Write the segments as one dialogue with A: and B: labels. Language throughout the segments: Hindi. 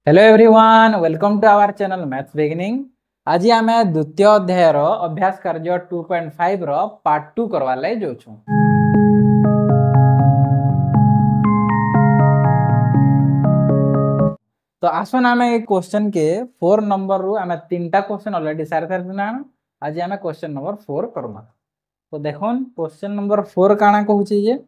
A: Hello everyone, welcome to our channel maths beginning. आज आम द्वितीय अध्याय अभ्यास कार्य 2.5 पार्ट 2 करवा लाग जाऊँ। तो आसन आम क्वेश्चन के 4 नंबर रु आम 3टा क्वेश्चन अलरेडी सारी सारी ना। आज आम क्वेश्चन नंबर 4 करमा। तो देखन क्वेश्चन नंबर 4 काना कहूँ जे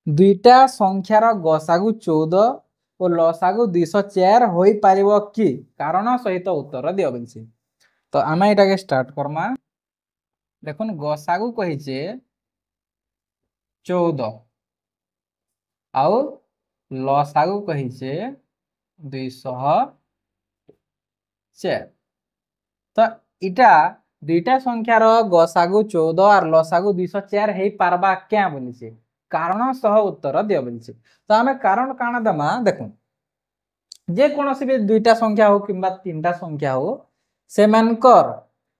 A: दुईटा संख्यार गसागु 14 और लसागु 204 हो पार कि कारण सहित उत्तर दियो बोलछि। तो आम ये स्टार्ट करमा। देखुन गसागु कहीचे 14 आउ लसागु कहीचे 204। तो इटा दुईटा संख्यार गसागु 14 और लसागु 204 हो पारबा क्या बोली कारण सह उत्तर दियो बोली। तो आम कारण काना देमा देखुन जे कौन भी दुईटा संख्या हो कि तीनटा संख्या हो से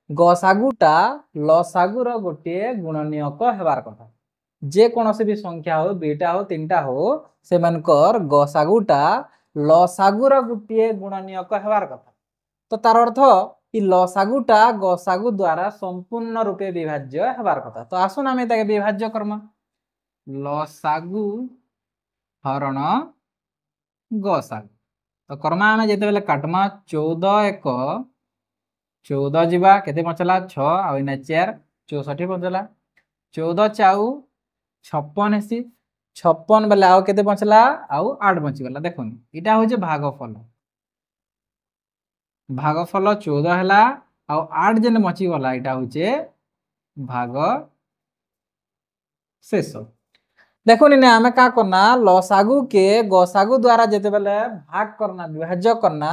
A: गसागुटा लसागुर गोटे गुणनीयक हेबार कथा। जे कौन भी संख्या हो दुईटा हो तीनटा हो से गसागुटा लसागुर गोटे गुणनीयक हेबार कथा। तो तार अर्थ कि लसागुटा गसागु द्वारा संपूर्ण रूपे विभाज्य हेबार कथा। तो आसुन आम विभाज्य करमा। लसागु हरण गसागु। तो कर्मा आम जिते काटमा 14 एक 14 जीवा केते बचला 6 आ 4 64 बचला 14 चाउ 56 हेसी 56 बेले आउ केते बचला आउ 8 बची गला। देखुन इटा होजे भागफल। भागफल 14 हैला आउ 8 जेने बची गला इटा होचे भाग शेष। देखुन इने आमे का करना लसागु के गसागु द्वारा जेते बेले भाग करना विभाज्य करना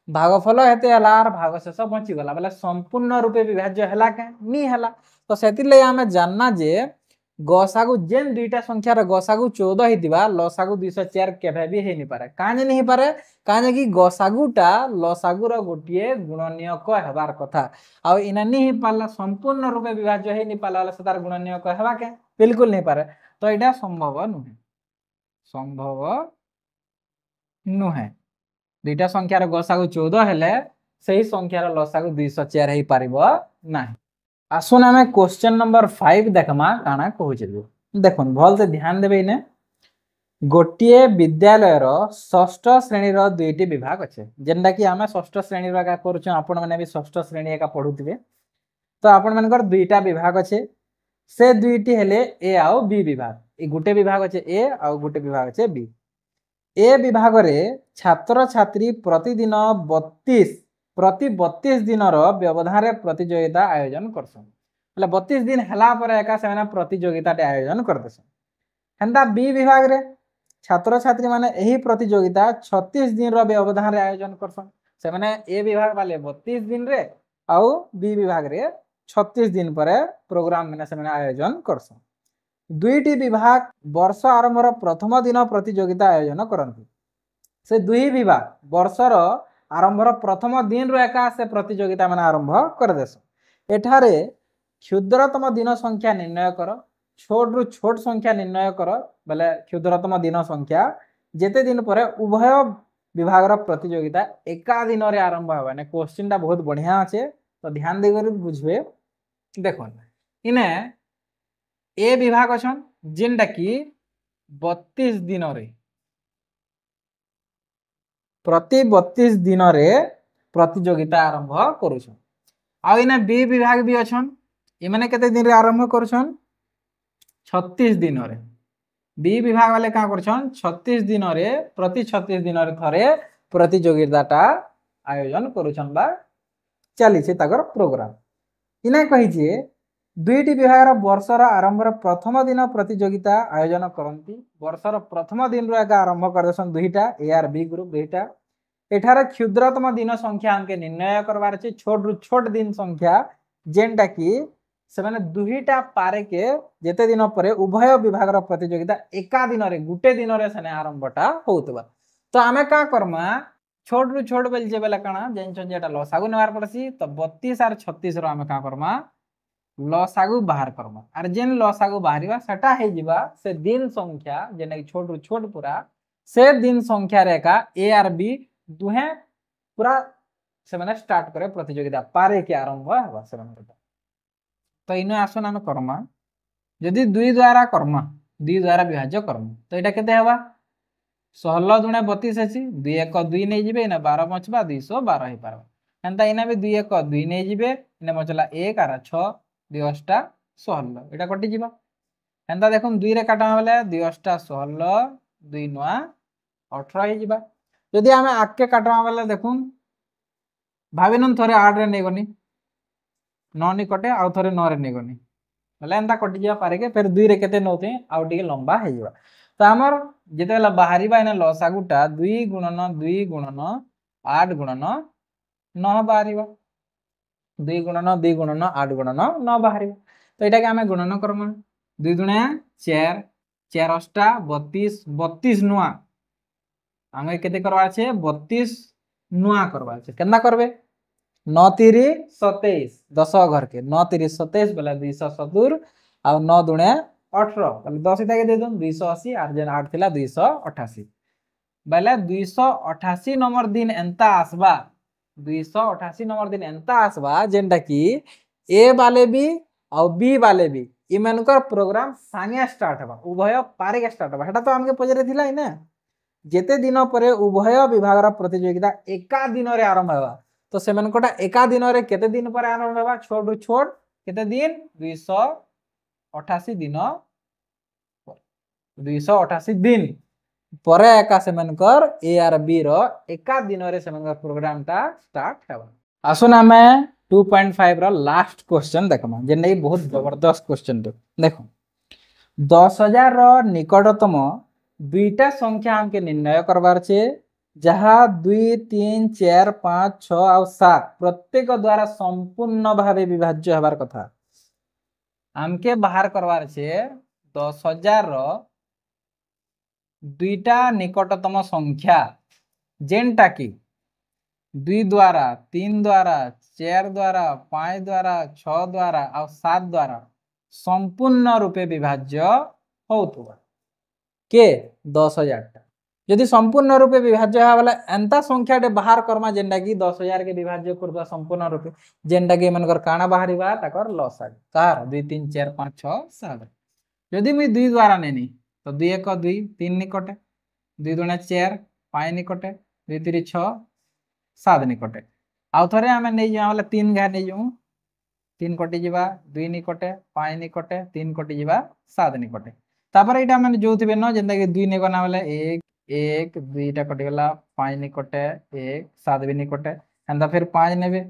A: भागफल हेते हला और भागशेष बची गला बेले संपूर्ण रूपे विभाज्य हला के नी हला। तो सेति ले आमे जानना जे गसागु जेन दुईटा संख्यार गसागु 14 हितिबा लसागु 204 केबे भी हे नि पारे। काहे नहीं पारे काहे कि गसागुटा लसागुर गोटिए गुणनीयक हेबार कथा आ इना नी ही पाला संपूर्ण रूपे विभाज्य हे नि पाला से तार गुणनीयक हेबा के बिल्कुल नहीं पारे। तो यहाँ संभव नुहे संभव नुहे दुईटा संख्यार गसागु 14 हेले सही संख्यार लसागु 204 हो पार ना। आसुन आम क्वेश्चन नंबर 5 देखमा काना कहूचे। देखुन भल से ध्यान देबे इने गोटे विद्यालयर षष्ठ श्रेणी दुईटी विभाग अच्छे जेनटा कि आम षष्ठ श्रेणी कर आपण मैंने भी षष्ठ श्रेणी एका पढ़ुवे। तो आपण मानकर दुईटा विभाग अच्छे से दुईटी हेले ए आउ बी विभाग। ए गोटे विभाग अच्छे ए आउ गोटे विभाग अच्छे बी। ए विभाग रे छात्र छात्री प्रतिदिन 32 दिन व्यवधान प्रतियोगिता आयोजन करसन। 32 दिन हला पर एका से प्रतियोगिता आयोजन करदेसन। हेंता बी विभाग रे छात्र छात्री माने एही प्रतियोगिता 36 दिन व्यवधान आयोजन करसन। से माने ए विभाग वाले 32 दिन रे आउ बी विभाग रे 36 दिन पर प्रोग्राम मैंने आयोजन करसन। दुईटी विभाग वर्ष आरंभ प्रथम दिन प्रतियोगिता आयोजन करती। से दुई विभाग वर्षर आरंभ प्रथम दिन रो एका से प्रतियोगिता मैंने आरंभ कर देस। एठारे क्षुद्रतम दिन संख्या निर्णय कर छोट रु छोट संख्या निर्णय कर बेले क्षुद्रतम दिन संख्या जेते दिन पर उभय विभाग प्रतियोगिता एका दिन रे आरंभ होगा। क्वेश्चन टा बहुत बढ़िया अच्छे तो ध्यान देकर बुझे। देखो इने ए विभाग अच्छन जेनटा कि 32 दिन रे प्रति 32 दिन रे प्रतियोगिता आरंभ करुछन। आ इने बी विभाग भी अच्छन ए माने केते दिन रे आरंभ करुछन 36 दिन रे। बी विभाग वाले का करछन 36 दिन रे प्रति 36 दिन रे थरे प्रतियोगिताटा आयोजन करुछन बा चली छे ताकर प्रोग्राम। इने कहि जे दुईटी विभाग वर्षर आरंभ प्रथम दिन प्रतियोगिता आयोजन करती। वर्षर प्रथम दिन आरंभ करदेसन दुईटा ए आर बी ग्रुप दुईटा। एठार क्षुद्रतम दिन संख्या हमके निर्णय करवार अछि छोट रु छोट दिन संख्या जेनटा कि से माने दुईटा पारे के जेते दिन पर उभय विभाग प्रतियोगिता एका दिन रे गुटे दिन रे सने आरंभटा होतबा। तो आमे का करमा छोट रु छोट बेल जे बेला काना जेनछन जेटा लसागु नेवार पड़सी। तो 32 और 36 रो आमे का करमा लसागु बाहर करमा और जेन लसागु बाहरिबा सेटा हे जिबा से दिन संख्या जेने छोट रु छोट पूरा से दिन संख्या रेखा ए आर बी दुहे पूरा से माने स्टार्ट करे प्रतियोगिता पारे के आरंभ हवा से माने तो इनो आसन आम कर्मा जदि 2 द्वारा कर्मा 2 द्वारा विभाज्य कर्मा तो एटा केते हवा 16 दुणे 32 अछि 2 1 2 नै जिबे ना 12 बचबा 212 हे पारबा एंता इना भी 2 1 2 नै जिबे इना बचला 1 आर 6 2 8 16 एटा कटि जिबा एंता देखुन 2 रे काटा बेले 2 8 16 2 9 18 हे जिबा जदि हमें आके काटवा बेले देखुन भाबिनन थरे 8 रे नै गनी 9 नि कटे आउ थरे 9 रे नै गनी बोले एंता कटि जिबा पारे के फिर 2 रे केते नौते आउ टिके लंबा हे जिबा तो हमर जेतेला बाहरीबा एने लसागुटा 2 गुणन 2 गुणन 8 गुणन 9 बाहरीबा 2 गुणन 2 गुणन 8 गुणन 9 बाहरीबा तो एटा के हमें गुणन करम 2 दुणे 4 4 8 32 32 नुआ हमें केते करवा छे 32 नुआ करवा छे केना करबे 9 3 27 10 घर के 9 3 27 बोला 270 आ 9 दुणे 18 ताले 10 इटा के दे दन 280 आर जेन 8 थिला 288 बेले 288 नंबर दिन एंता आसबा 288 नंबर दिन एंता आसबा जेनटा की ए वाले भी और बी वाले भी इमनकर प्रोग्राम सानिया स्टार्ट हबा उभय पारे के स्टार्ट हबा हेटा तो हमके पजरे थिला ही ना जेते दिन परे उभय विभाग रा प्रतियोगिता एका दिन रे आरंभ हबा तो सेमनकोटा एका दिन रे केते दिन पर आरंभ हबा छोट छोट केते दिन 288 दिन 288 दिन परे एका सेमनकर ए आर बी रो एका दिन रे सेमनकर प्रोग्राम ता स्टार्ट हेबा आसुन हमें 2.5 रो लास्ट क्वेश्चन देखमा जे नै बहुत जबरदस्त क्वेश्चन तो देखो 10000 रो निकटतम दुईटा संख्या हमके निर्णय करबार छे जहा 2 3 4 5 6 और 7 प्रत्येक द्वारा संपूर्ण भावे विभाज्य हबार कथा हमके बाहर करबार छे 10000 रो दुईटा निकटतम संख्या जेनटा की 2 द्वारा 3 द्वारा 4 द्वारा 5 द्वारा 6 द्वारा और 7 द्वारा संपूर्ण रूपे विभाज्य होतुबा के 10000 टा यदि संपूर्ण रूपे विभाज्य हा वाला एंता संख्या डे बाहर करमा जेंडा की 10000 के विभाज्य करबा संपूर्ण रूपे जेंडा के मनकर काना बाहरीबा ताकर लसाग कार 2 3 4 5 6 7 यदि मी 2 द्वारा नेनी तो 2 1 2 3 निकटे 2 2 4 5 निकटे 2 3 6 7 निकटे आउ थरे हमें नै जा वाला 3 घा नै जाऊ 3 कटि जिबा 2 निकटे 5 निकटे 3 कटि जिबा 7 निकटे तापर एटा माने जोथिबे न जेंदा के 2 ने गना वाला 1 1 2 टा कटि गला 5 निकटे 1 7 भी निकटे एंदा फिर 5 नेबे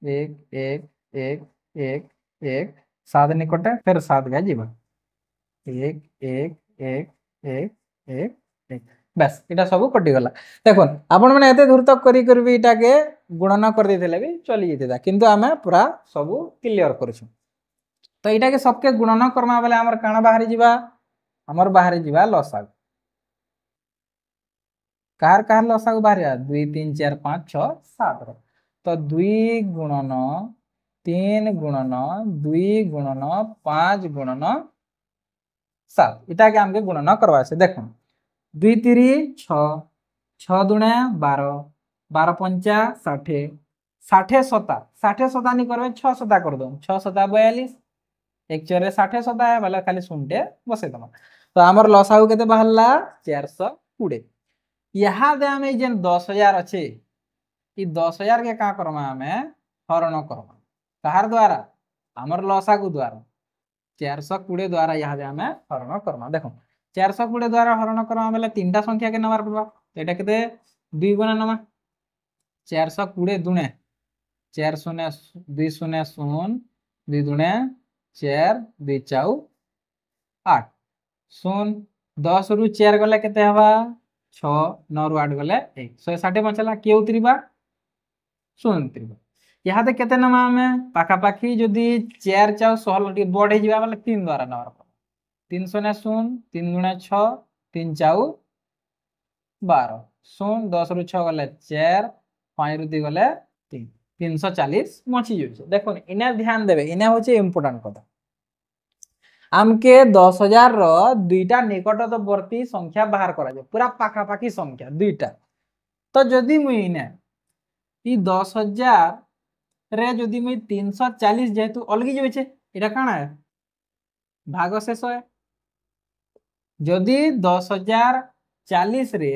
A: 1 1 1 1 1 7 निकटे फिर 7 गा जिबा 1 1 1 1 1 1 बस एटा सब कटि गला देखोन आपण माने एते दूर तक करी करबी एटा के गुणन कर देथिले भी चली जेतेदा किंतु हमें पूरा सब क्लियर करछु तो एटा के सबके गुणन करमा बेले हमर काना बाहरी जिबा हमर बाहरी जिबा लसाग कार कार लसाग बाहरी 2 3 4 5 6 7 तो 2 गुणन 3 गुणन 2 गुणन 5 गुणन 7 इटा के हमके गुणन करवा से देखो 2 3 6 6 दुणे 12 12 5 60 60 7 60 7 नहीं करबे 6 7 कर दो 6 7 42 एक चरे 60 7 है वाला खाली सुनते बसे दमा तो हमर लसागु केते बहला 420 यहाँ दे हमें जेन 10000 अच्छे ई 10000 के का करमा हमें हरण करमा कहार द्वारा हमर लसागु द्वारा 420 द्वारा यहाँ दे हमें हरण करमा देखो 420 द्वारा हरण करमा बेले तीनटा संख्या के नंबर पड़बा एटा केते 2 गुना नमा 420 दुणे 4 0 2 0 0 2 दुणे 4 2 4 8 0 10 रु 4 गले केते हवा 6 9 रु 8 गले 1 160 बचला के उतरीबा 0 उतरीबा यहाँ दे केते नमा हमें पाखा पाखी जदी 4 4 16 टी बढ़े जिबा वाला 3 द्वारा नंबर 3 0 0 3 गुणा 6 3 4 12 0 10 रु 6 गले 4 5 रु 2 गले 3 340 मची जोचे देखो इने ध्यान देबे इने होचे इंपोर्टेंट कथा हमके 10000 रो दुईटा निकटवर्ती संख्या बाहर करा जे पूरा पाखा पाखी संख्या दुईटा तो जदि मुई ने ई 10,000 रे जदि मुई 340 जेहेतु अलगी जाइछे एटा काना है भाग शेष है। जदि 10,040 रे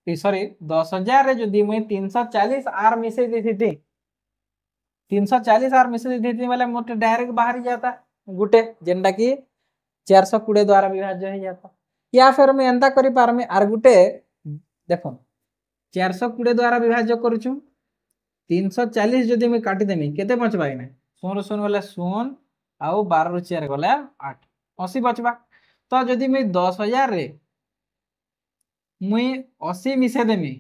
A: सॉरी 10,000 रे जदि मुई 340 आर मिसे देथि 340 आर मिसे देथि बोले मोटे डायरेक्ट बाहर जाता गुटे जेनटा की 420 द्वारा विभाज्य हो जाता। या फिर मैं एंता करि पारमी आर गुटे देखो 420 द्वारा विभाज्य करूछु 340 जदि मैं काटी देमी केते बचबा इने 0 0 गले 0 आउ 12 रु 4 गले 8 80 बचबा। तो जदि मैं 10,000 रे मुई 80 मिसे देमी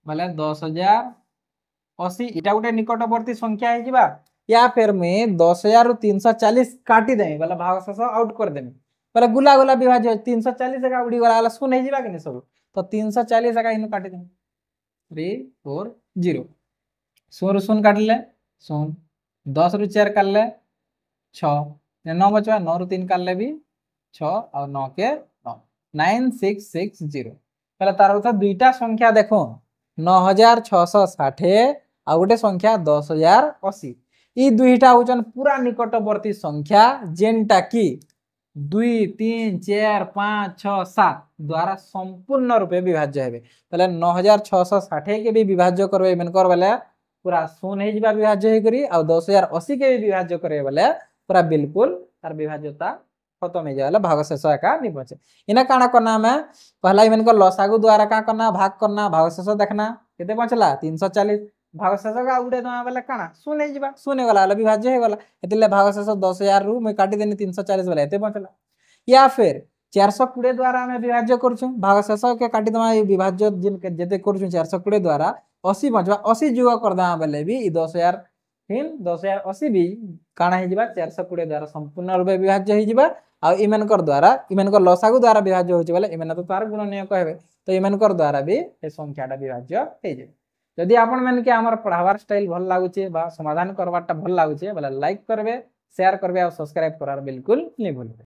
A: बोले 10,080 इटा गोटे निकटवर्ती संख्या है जिबा। या फिर मैं 10,000 रु 340 काटी देमी बोले भाग शेष आउट कर देमी बोले गुला गुला विभाज्य 340 का उड़ी गला वाला शून्य जिबा कि सब। तो 340 का इनु काटी देमी 3 4 0 0 0 काटले 0 10 रु 4 काटले 6 9 बचवा 9 रु 3 काटले भी 6 और 9 के 9 9660 पहले तार अर्थ दुईटा संख्या देखो 9,660 आ गोटे संख्या 10,080 ई दुईटा होचन पूरा निकटवर्ती संख्या जेनटा की 2 3 4 5 6 7 द्वारा संपूर्ण रूपे विभाज्य हेबे। पहले 9,660 के भी विभाज्य करबे मनकर बेले पूरा शून्य हे जिबा विभाज्य हे करी आ 10,080 के भी विभाज्य करबे बेले पूरा बिल्कुल तार विभाज्यता खत्म हो जाए भाग शेष का नहीं बचे। इना काना करना हमें पहला इवन को लसागु द्वारा का करना भाग करना भाग शेष देखना केते बचला 340 भाग शेष का उड़े दमा बेले काना शून्य हे जिबा शून्य गला वाला विभाज्य हे गला एतिले भाग शेष 10,000 रु मैं काटी देनी 340 वाला एते बचला। या फिर 420 द्वारा हमें विभाज्य करछु भाग शेष के काटी दमा विभाज्य जिन जते करछु 420 द्वारा 80 बचवा 80 जुग कर दमा बेले भी 10,000 फिर 10,080 भी काना हे जिबा 420 द्वारा संपूर्ण रूपे विभाज्य हे जिबा आ इमेनकर द्वारा इमेनकर लसागु द्वारा विभाज्य होछि बोले इमेन तो तार गुणनीय कहबे तो इमेनकर द्वारा भी ए संख्याटा विभाज्य हे जे। यदि आपण मन के हमर पढ़ावार स्टाइल भल लागुचे बा समाधान करवाटा भल लागुचे बोले लाइक करबे शेयर करबे और सब्सक्राइब करार बिल्कुल नहीं भूलबे।